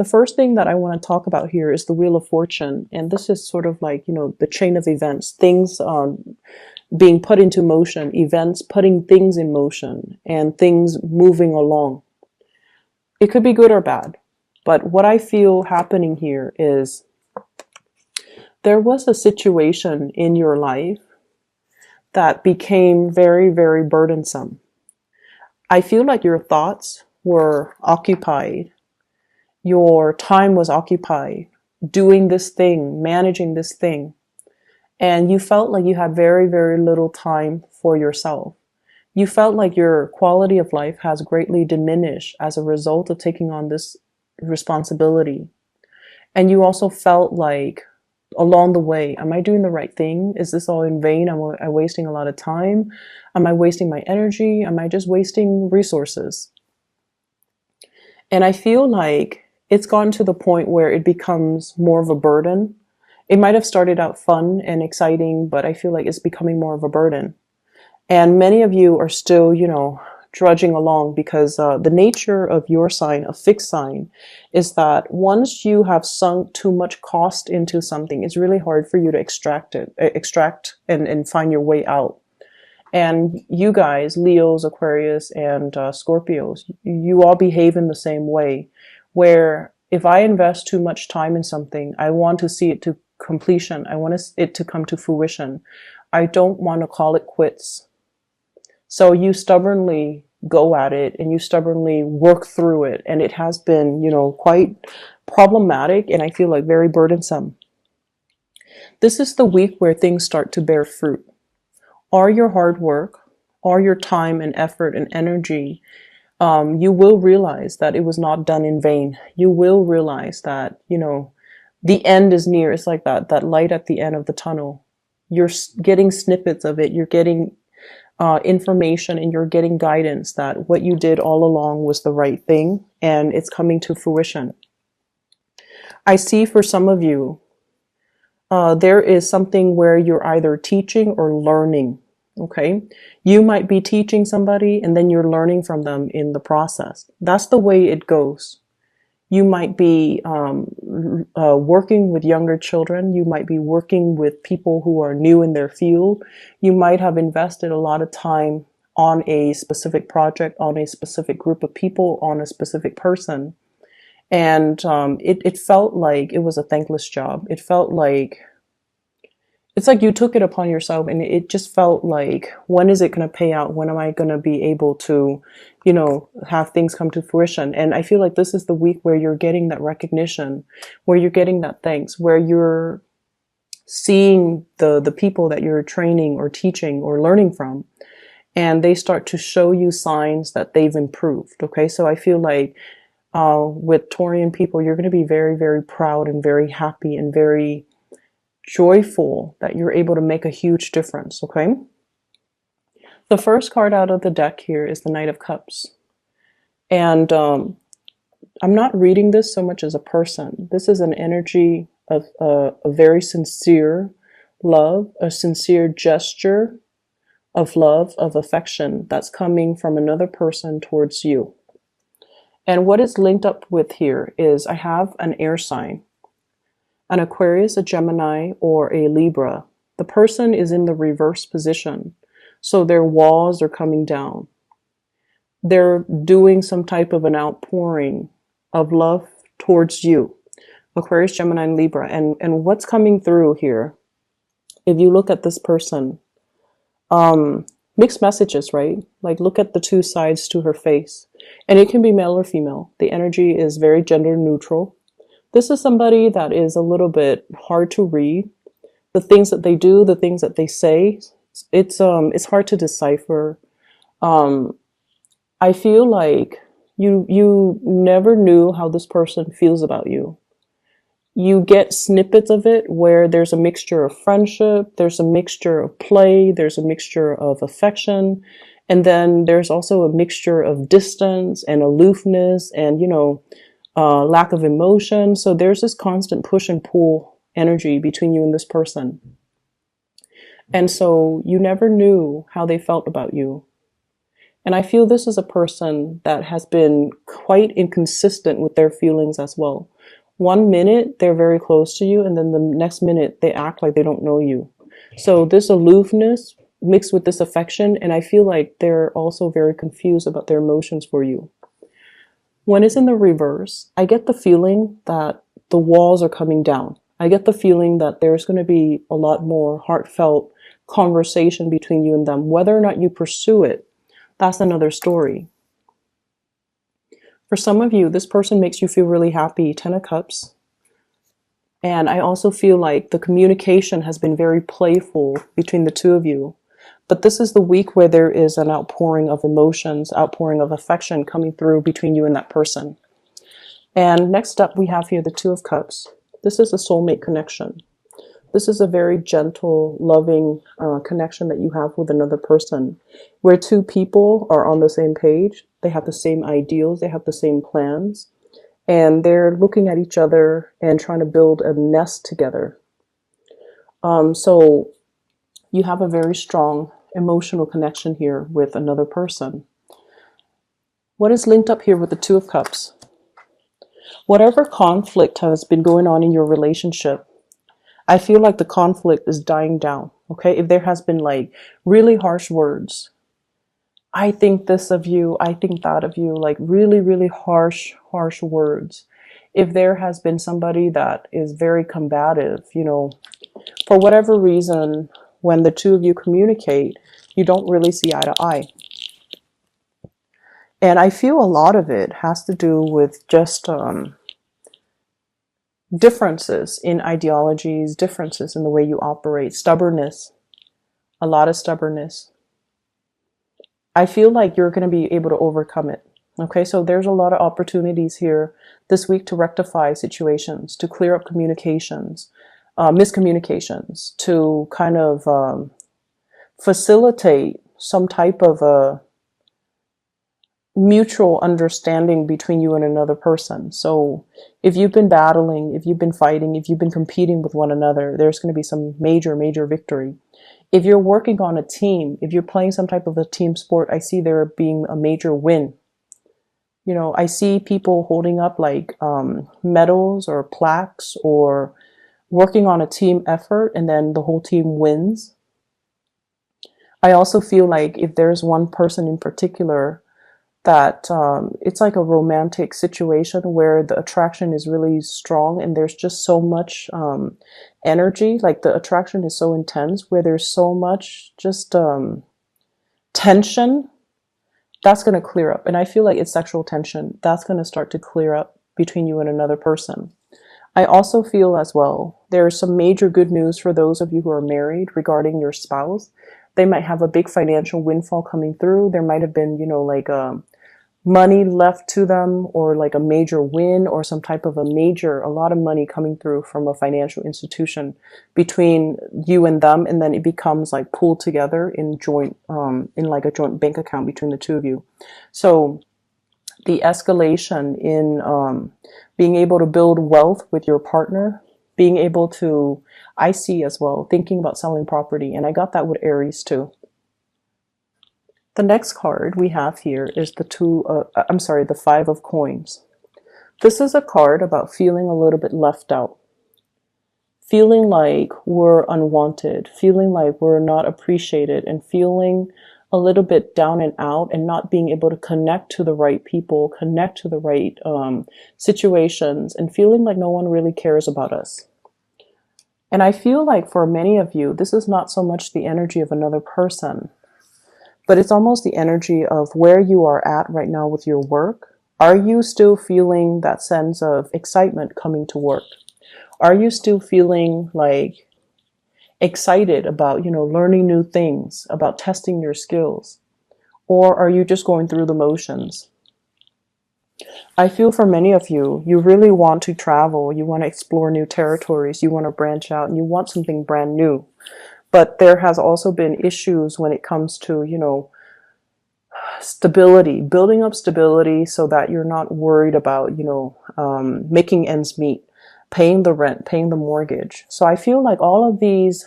The first thing that I want to talk about here is the Wheel of Fortune. And this is sort of like, the chain of events, things being put into motion, events putting things in motion, and things moving along. It could be good or bad. But what I feel happening here is there was a situation in your life that became very, very burdensome. I feel like your thoughts were occupied. Your time was occupied doing this thing, managing this thing. And you felt like you had very, very little time for yourself. You felt like your quality of life has greatly diminished as a result of taking on this responsibility. And you also felt like along the way, am I doing the right thing? Is this all in vain? Am I wasting a lot of time? Am I wasting my energy? Am I just wasting resources? And I feel like it's gotten to the point where it becomes more of a burden. It might have started out fun and exciting, but I feel like it's becoming more of a burden. And many of you are still, drudging along because the nature of your sign, a fixed sign, is that once you have sunk too much cost into something, it's really hard for you to extract and find your way out. And you guys, Leos, Aquarius, and Scorpios, you all behave in the same way, where if I invest too much time in something, I want to see it to completion. I want it to come to fruition. I don't want to call it quits. So you stubbornly go at it and you stubbornly work through it. And it has been, quite problematic and I feel like very burdensome. This is the week where things start to bear fruit. All your hard work, all your time and effort and energy, you will realize that it was not done in vain. You will realize that, the end is near. It's like that light at the end of the tunnel. You're getting snippets of it. You're getting information and you're getting guidance that what you did all along was the right thing and it's coming to fruition. I see for some of you, there is something where you're either teaching or learning. Okay. You might be teaching somebody and then you're learning from them in the process. That's the way it goes. You might be working with younger children. You might be working with people who are new in their field. You might have invested a lot of time on a specific project, on a specific group of people, on a specific person. And it felt like it was a thankless job. It felt like it's like you took it upon yourself and it just felt like, when is it going to pay out? When am I going to be able to, have things come to fruition? And I feel like this is the week where you're getting that recognition, where you're getting that thanks, where you're seeing the people that you're training or teaching or learning from, and they start to show you signs that they've improved. Okay. So I feel like with Taurian people, you're going to be very, very proud and very happy and very joyful that you're able to make a huge difference. Okay. The first card out of the deck here is the Knight of Cups. And I'm not reading this so much as a person. This is an energy of a very sincere love, a sincere gesture of love, of affection that's coming from another person towards you. And what it's linked up with here is I have an air sign, an Aquarius, a Gemini, or a Libra. The person is in the reverse position. So their walls are coming down. They're doing some type of an outpouring of love towards you. Aquarius, Gemini, and Libra. And what's coming through here, if you look at this person, mixed messages, right? Like look at the two sides to her face. And it can be male or female. The energy is very gender neutral. This is somebody that is a little bit hard to read. The things that they do, the things that they say, it's hard to decipher. I feel like you never knew how this person feels about you. You get snippets of it where there's a mixture of friendship, there's a mixture of play, there's a mixture of affection, and then there's also a mixture of distance and aloofness and, lack of emotion. So there's this constant push and pull energy between you and this person. And so you never knew how they felt about you. And I feel this is a person that has been quite inconsistent with their feelings as well. One minute they're very close to you, and then the next minute they act like they don't know you. So this aloofness mixed with this affection, and I feel like they're also very confused about their emotions for you. When it's in the reverse, I get the feeling that the walls are coming down. I get the feeling that there's going to be a lot more heartfelt conversation between you and them. Whether or not you pursue it, that's another story. For some of you, this person makes you feel really happy, 10 of Cups. And I also feel like the communication has been very playful between the two of you. But this is the week where there is an outpouring of emotions, outpouring of affection coming through between you and that person. And next up, we have here the Two of Cups. This is a soulmate connection. This is a very gentle, loving connection that you have with another person, where two people are on the same page. They have the same ideals. They have the same plans. And they're looking at each other and trying to build a nest together. So you have a very strong emotional connection here with another person. What is linked up here with the Two of Cups? Whatever conflict has been going on in your relationship, I feel like the conflict is dying down. Okay, if there has been like really harsh words, I think this of you, I think that of you, like really, really harsh words. If there has been somebody that is very combative, for whatever reason, when the two of you communicate, you don't really see eye to eye. And I feel a lot of it has to do with just differences in ideologies, differences in the way you operate, stubbornness, a lot of stubbornness. I feel like you're going to be able to overcome it. Okay, so there's a lot of opportunities here this week to rectify situations, to clear up communications, miscommunications, to kind of facilitate some type of a mutual understanding between you and another person. So if you've been battling, if you've been fighting, if you've been competing with one another, there's going to be some major victory. If you're working on a team, if you're playing some type of a team sport, I see there being a major win. I see people holding up like medals or plaques or working on a team effort, and then the whole team wins. I also feel like if there's one person in particular that it's like a romantic situation where the attraction is really strong and there's just so much energy, like the attraction is so intense where there's so much just tension, that's going to clear up. And I feel like it's sexual tension that's going to start to clear up between you and another person. I also feel as well there's some major good news for those of you who are married regarding your spouse. They might have a big financial windfall coming through. There might have been, like money left to them, or like a major win, or some type of a lot of money coming through from a financial institution between you and them, and then it becomes like pooled together in like a joint bank account between the two of you. So the escalation in being able to build wealth with your partner, being able to, I see as well, thinking about selling property, and I got that with Aries too. The next card we have here is the Five of Coins. This is a card about feeling a little bit left out, feeling like we're unwanted, feeling like we're not appreciated, and feeling a little bit down and out, and not being able to connect to the right people, connect to the right situations, and feeling like no one really cares about us. And I feel like for many of you, this is not so much the energy of another person, but it's almost the energy of where you are at right now with your work. Are you still feeling that sense of excitement coming to work? Are you still feeling like excited about, learning new things, about testing your skills? Or are you just going through the motions? I feel for many of you, you really want to travel, you want to explore new territories, you want to branch out, and you want something brand new. But there has also been issues when it comes to, stability, building up stability so that you're not worried about, making ends meet, paying the rent, paying the mortgage. So I feel like all of these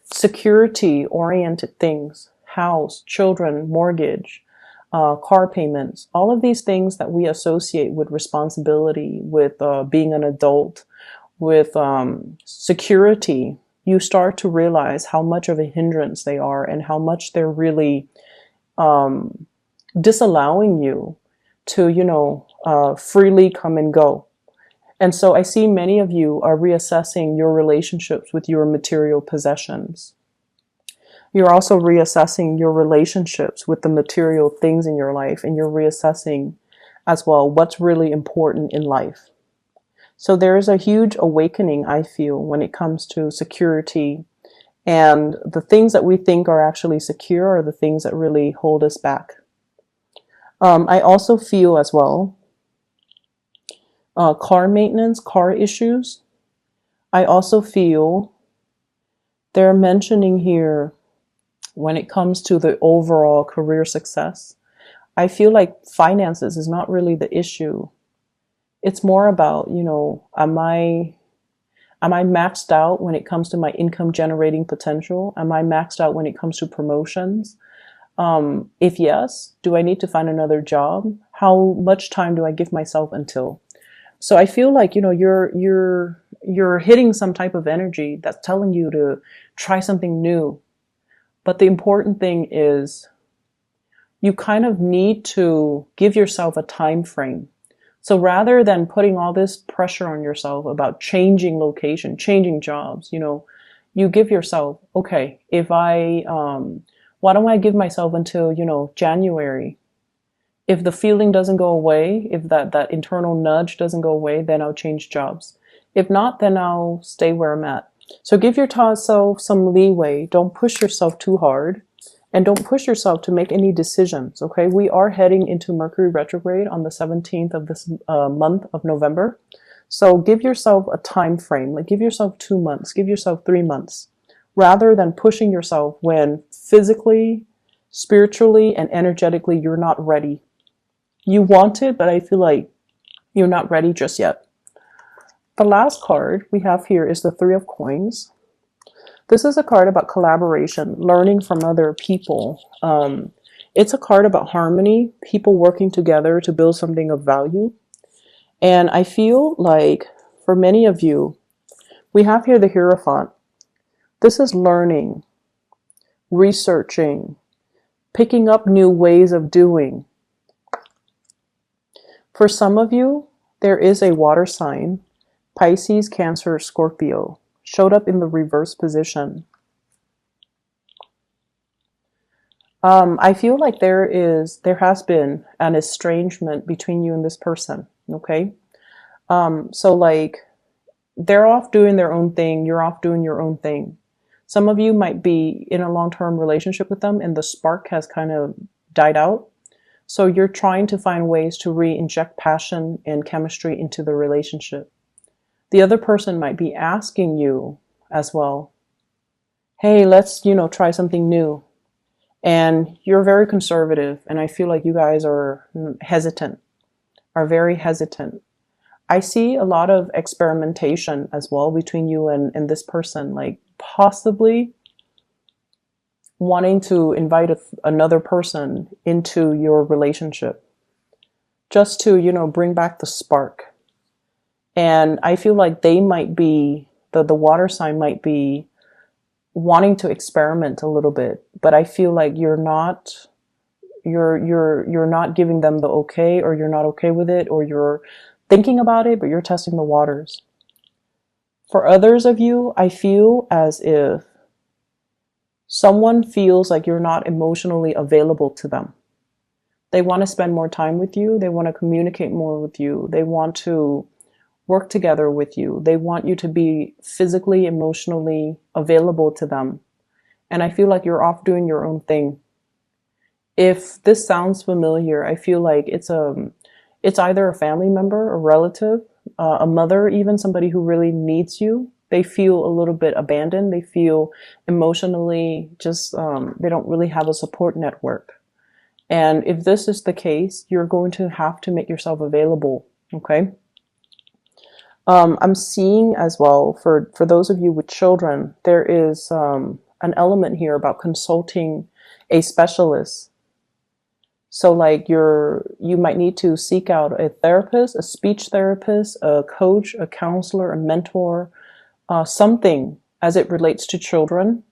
security-oriented things, house, children, mortgage, car payments, all of these things that we associate with responsibility, with being an adult, with security, you start to realize how much of a hindrance they are and how much they're really disallowing you to, freely come and go. And so I see many of you are reassessing your relationships with your material possessions. You're also reassessing your relationships with the material things in your life, and you're reassessing as well what's really important in life. So there is a huge awakening, I feel, when it comes to security, and the things that we think are actually secure are the things that really hold us back. I also feel as well car maintenance, car issues. I also feel they're mentioning here when it comes to the overall career success. I feel like finances is not really the issue. It's more about, am I maxed out when it comes to my income generating potential? Am I maxed out when it comes to promotions? If yes, do I need to find another job? How much time do I give myself until? So I feel like, you're hitting some type of energy that's telling you to try something new. But the important thing is you kind of need to give yourself a time frame. So rather than putting all this pressure on yourself about changing location, changing jobs, you give yourself, okay, why don't I give myself until, January? If the feeling doesn't go away, if that internal nudge doesn't go away, then I'll change jobs. If not, then I'll stay where I'm at. So give yourself some leeway. Don't push yourself too hard, and don't push yourself to make any decisions, okay? We are heading into Mercury retrograde on the 17th of this month of November. So give yourself a time frame, like give yourself 2 months, give yourself 3 months, rather than pushing yourself when physically, spiritually, and energetically you're not ready. You want it, but I feel like you're not ready just yet. The last card we have here is the Three of Coins. This is a card about collaboration, learning from other people. It's a card about harmony, people working together to build something of value. And I feel like for many of you, we have here the Hierophant. This is learning, researching, picking up new ways of doing. For some of you, there is a water sign, Pisces, Cancer, Scorpio, showed up in the reverse position. I feel like there has been an estrangement between you and this person, okay? So like they're off doing their own thing, you're off doing your own thing. Some of you might be in a long-term relationship with them and the spark has kind of died out. So you're trying to find ways to re-inject passion and chemistry into the relationship. The other person might be asking you as well, hey, let's, try something new. And you're very conservative, and I feel like you guys are very hesitant. I see a lot of experimentation as well between you and this person, like possibly wanting to invite another person into your relationship just to, bring back the spark. And I feel like they might be, the water sign might be wanting to experiment a little bit, but I feel like you're not giving them the okay, or you're not okay with it, or you're thinking about it, but you're testing the waters. For others of you, I feel as if someone feels like you're not emotionally available to them. They want to spend more time with you. They want to communicate more with you. They want to work together with you. They want you to be physically, emotionally available to them. And I feel like you're off doing your own thing. If this sounds familiar, I feel like it's either a family member, a relative, a mother, even somebody who really needs you. They feel a little bit abandoned. They feel emotionally just, they don't really have a support network. And if this is the case, you're going to have to make yourself available, okay? I'm seeing as well, for those of you with children, there is an element here about consulting a specialist So like you might need to seek out a therapist, a speech therapist, a coach, a counselor, a mentor, something as it relates to children.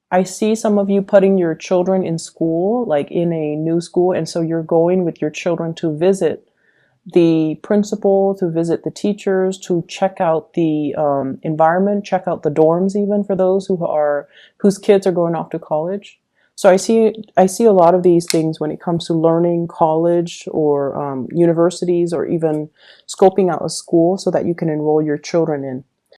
I see some of you putting your children in school, like in a new school, and so you're going with your children to visit the principal, to visit the teachers, to check out the environment, check out the dorms, even for those whose kids are going off to college. So I see a lot of these things when it comes to learning, college, or universities, or even scoping out a school so that you can enroll your children in.